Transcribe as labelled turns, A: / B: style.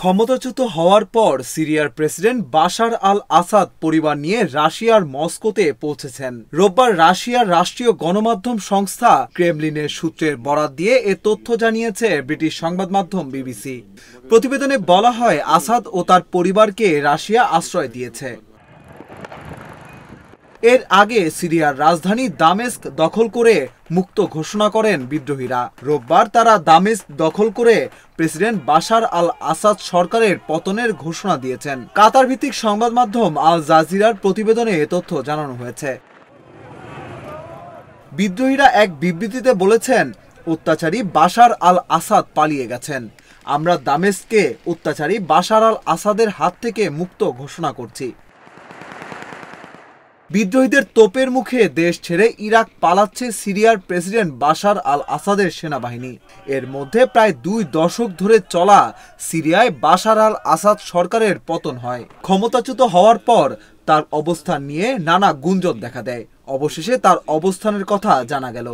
A: ক্ষমতাচ্যুত হওয়ার পর সিরিয়ার প্রেসিডেন্ট বাশার আল আসাদ পরিবার নিয়ে রাশিয়ার মস্কোতে পৌঁছেছেন। রোববার রাশিয়ার রাষ্ট্রীয় গণমাধ্যম সংস্থা ক্রেমলিনের সূত্রের বরাত দিয়ে এ তথ্য জানিয়েছে ব্রিটিশ সংবাদ মাধ্যম বিবিসি। প্রতিবেদনে বলা হয়, আসাদ ও তার পরিবারকে রাশিয়া আশ্রয় দিয়েছে। এর আগে সিরিয়ার রাজধানী দামেস্ক দখল করে মুক্ত ঘোষণা করেন বিদ্রোহীরা। রোববার তারা দামেস্ক দখল করে প্রেসিডেন্ট বাশার আল আসাদ সরকারের পতনের ঘোষণা দিয়েছেন। কাতার ভিত্তিক সংবাদ মাধ্যম আল জাজিরার প্রতিবেদনে এ তথ্য জানানো হয়েছে। বিদ্রোহীরা এক বিবৃতিতে বলেছেন, অত্যাচারী বাশার আল আসাদ পালিয়ে গেছেন। আমরা দামেস্ককে অত্যাচারী বাশার আল আসাদের হাত থেকে মুক্ত ঘোষণা করছি। বিদ্রোহীদের তোপের মুখে দেশ ছেড়ে ইরাক পালাচ্ছে সিরিয়ার প্রেসিডেন্ট বাশার আল আসাদের সেনাবাহিনী। এর মধ্যে প্রায় 2 দশক ধরে চলা সিরিয়ায় বাশার আল আসাদ সরকারের পতন হয়। ক্ষমতাচ্যুত হওয়ার পর তার অবস্থান নিয়ে নানা গুঞ্জন দেখা দেয়। অবশেষে তার অবস্থানের কথা জানা গেল।